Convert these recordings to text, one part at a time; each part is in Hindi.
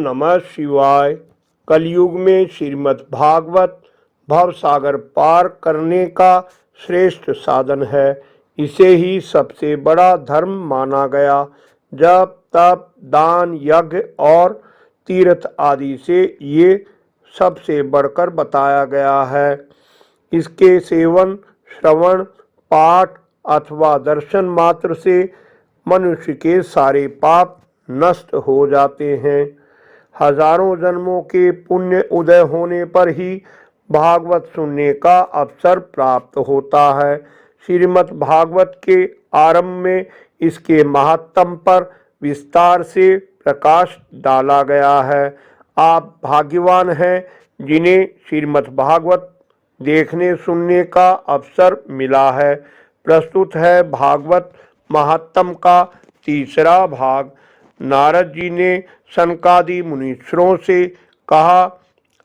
नमः शिवाय। कलयुग में श्रीमद् भागवत भव सागर पार करने का श्रेष्ठ साधन है। इसे ही सबसे बड़ा धर्म माना गया। जप तप दान यज्ञ और तीर्थ आदि से ये सबसे बढ़कर बताया गया है। इसके सेवन श्रवण पाठ अथवा दर्शन मात्र से मनुष्य के सारे पाप नष्ट हो जाते हैं। हजारों जन्मों के पुण्य उदय होने पर ही भागवत सुनने का अवसर प्राप्त होता है। श्रीमद् भागवत के आरंभ में इसके महात्म पर विस्तार से प्रकाश डाला गया है। आप भाग्यवान हैं जिन्हें श्रीमद् भागवत देखने सुनने का अवसर मिला है। प्रस्तुत है भागवत महात्म का तीसरा भाग। नारद जी ने सनकादि मुनीश्वरों से कहा,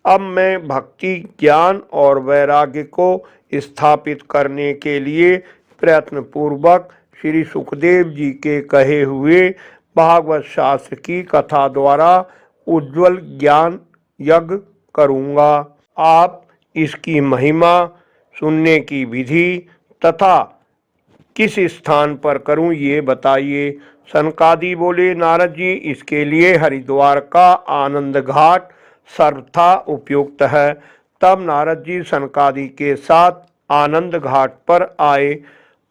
अब मैं भक्ति ज्ञान और वैराग्य को स्थापित करने के लिए प्रयत्न पूर्वक श्री सुखदेव जी के कहे हुए भागवत शास्त्र की कथा द्वारा उज्ज्वल ज्ञान यज्ञ करूँगा। आप इसकी महिमा सुनने की विधि तथा किस स्थान पर करूं ये बताइए। सनकादि बोले, नारद जी इसके लिए हरिद्वार का आनंद घाट सर्वथा उपयुक्त है। तब नारद जी सनकादि के साथ आनंद घाट पर आए।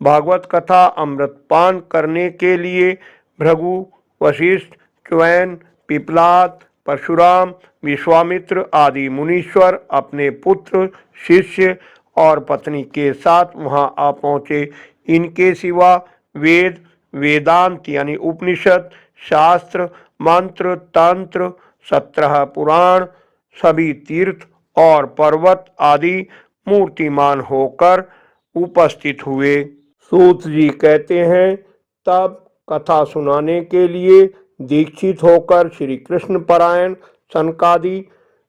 भागवत कथा अमृतपान करने के लिए भृगु वशिष्ठ च्वैन पिपलाद परशुराम विश्वामित्र आदि मुनीश्वर अपने पुत्र शिष्य और पत्नी के साथ वहां आ पहुंचे। इनके सिवा वेद वेदांत यानी उपनिषद शास्त्र मंत्र तंत्र 17 पुराण सभी तीर्थ और पर्वत आदि मूर्तिमान होकर उपस्थित हुए। सूत जी कहते हैं, तब कथा सुनाने के लिए दीक्षित होकर श्री कृष्ण परायण सनकादि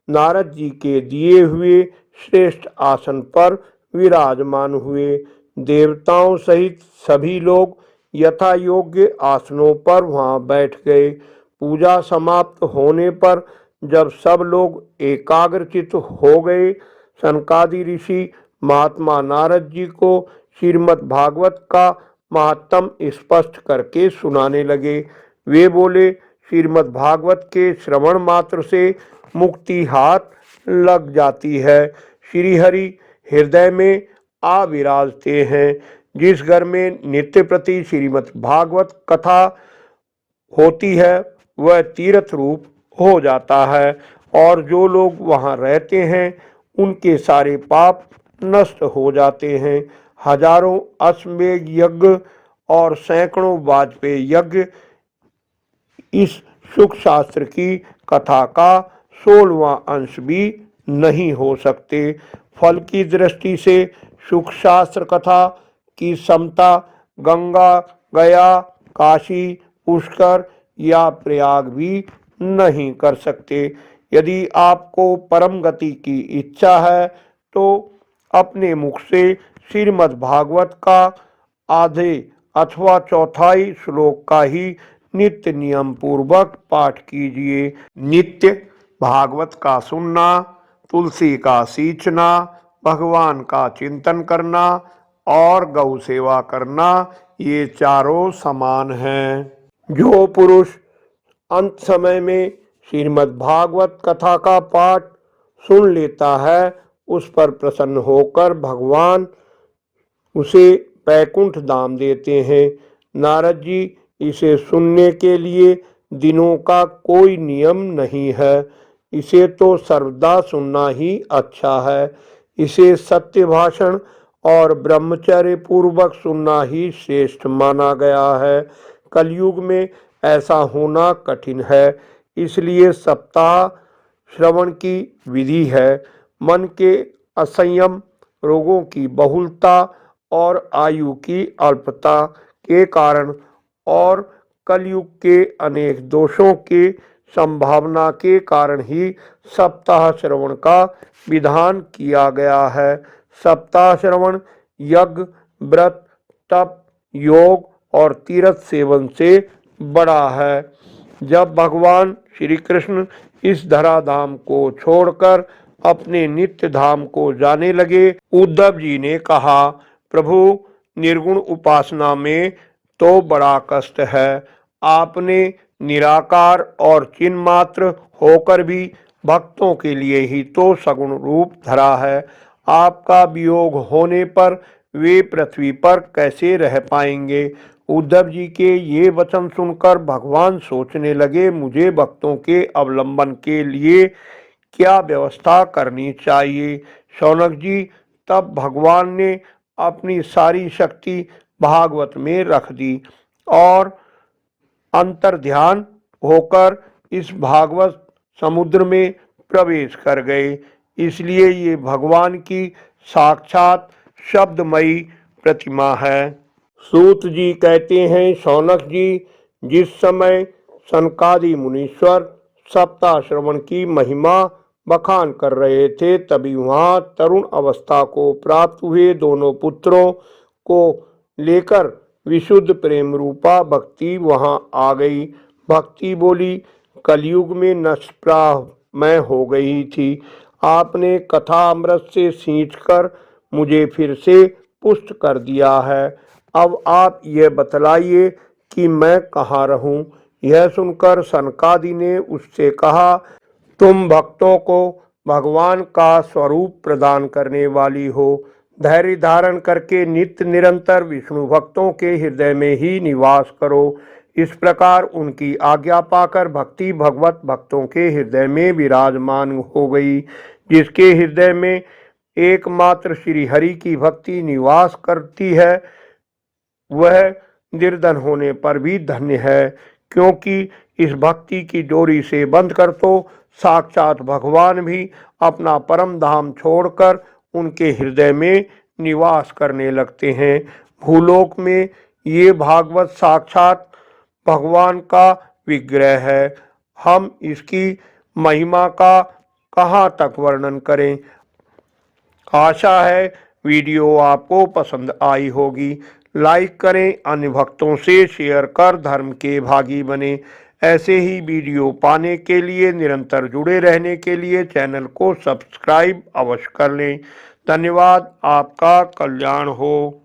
नारद जी के दिए हुए श्रेष्ठ आसन पर विराजमान हुए। देवताओं सहित सभी लोग यथा योग्य आसनों पर वहां बैठ गए। पूजा समाप्त होने पर जब सब लोग एकाग्रचित्त हो गए, सनकादि ऋषि महात्मा नारद जी को श्रीमद् भागवत का महात्म स्पष्ट करके सुनाने लगे। वे बोले, श्रीमद् भागवत के श्रवण मात्र से मुक्ति हाथ लग जाती है। श्री हरि हृदय में आ विराजते हैं। जिस घर में नित्य प्रति श्रीमद् भागवत कथा होती है वह तीर्थ रूप हो जाता है और जो लोग वहां रहते हैं उनके सारे पाप नष्ट हो जाते हैं। हजारों अश्वमेध यज्ञ और सैकड़ों वाजपेयी यज्ञ इस सुख शास्त्र की कथा का 16वां अंश भी नहीं हो सकते। फल की दृष्टि से सुख शास्त्र कथा की समता गंगा गया काशी पुष्कर या प्रयाग भी नहीं कर सकते। यदि आपको परम गति की इच्छा है तो अपने मुख से श्रीमद् भागवत का आधे अथवा चौथाई श्लोक का ही नित्य नियम पूर्वक पाठ कीजिए। नित्य भागवत का सुनना, तुलसी का सींचना, भगवान का चिंतन करना और गौ सेवा करना, ये चारों समान हैं। जो पुरुष अंत समय में श्रीमद् भागवत कथा का पाठ सुन लेता है उस पर प्रसन्न होकर भगवान उसे वैकुंठ धाम देते हैं। नारद जी, इसे सुनने के लिए दिनों का कोई नियम नहीं है। इसे तो सर्वदा सुनना ही अच्छा है। इसे सत्य भाषण और ब्रह्मचर्य पूर्वक सुनना ही श्रेष्ठ माना गया है। कलयुग में ऐसा होना कठिन है, इसलिए सप्ताह श्रवण की विधि है। मन के असंयम, रोगों की बहुलता और आयु की अल्पता के कारण और कलयुग के अनेक दोषों के संभावना के कारण ही सप्ताह श्रवण का विधान किया गया है। सप्ताह श्रवण यज्ञ व्रत तप योग और तीर्थ सेवन से बड़ा है। जब भगवान श्री कृष्ण इस धराधाम को छोड़कर अपने नित्य धाम को जाने लगे, उद्धव जी ने कहा, प्रभु, निर्गुण उपासना में तो बड़ा कष्ट है। आपने निराकार और चिन्ह मात्र होकर भी भक्तों के लिए ही तो सगुण रूप धरा है। आपका वियोग होने पर वे पृथ्वी पर कैसे रह पाएंगे। उद्धव जी के ये वचन सुनकर भगवान सोचने लगे, मुझे भक्तों के अवलंबन के लिए क्या व्यवस्था करनी चाहिए। शौनक जी, तब भगवान ने अपनी सारी शक्ति भागवत में रख दी और अंतर्ध्यान होकर इस भागवत समुद्र में प्रवेश कर गए। इसलिए ये भगवान की साक्षात शब्दमयी प्रतिमा है। सूत जी कहते हैं, शौनक जी, जिस समय सनकादि मुनीश्वर सप्ताह श्रवण की महिमा बखान कर रहे थे, तभी वहां तरुण अवस्था को प्राप्त हुए दोनों पुत्रों को लेकर विशुद्ध प्रेम रूपा भक्ति वहां आ गई। भक्ति बोली, कलयुग में नष्टप्राह मैं हो गई थी। आपने कथा अमृत से सींचकर मुझे फिर से पुष्ट कर दिया है। अब आप ये बतलाइए कि मैं कहाँ रहूं। यह सुनकर सनकादि ने उससे कहा, तुम भक्तों को भगवान का स्वरूप प्रदान करने वाली हो। धैर्य धारण करके नित्य निरंतर विष्णु भक्तों के हृदय में ही निवास करो। इस प्रकार उनकी आज्ञा पाकर भक्ति भगवत भक्तों के हृदय में विराजमान हो गई। जिसके हृदय में एकमात्र श्री हरि की भक्ति निवास करती है, वह निर्धन होने पर भी धन्य है, क्योंकि इस भक्ति की डोरी से बंध कर तो साक्षात भगवान भी अपना परम धाम छोड़कर उनके हृदय में निवास करने लगते हैं। भूलोक में ये भागवत साक्षात भगवान का विग्रह है। हम इसकी महिमा का कहाँ तक वर्णन करें। आशा है वीडियो आपको पसंद आई होगी। लाइक करें, अन्य भक्तों से शेयर कर धर्म के भागी बने। ऐसे ही वीडियो पाने के लिए, निरंतर जुड़े रहने के लिए चैनल को सब्सक्राइब अवश्य कर लें। धन्यवाद। आपका कल्याण हो।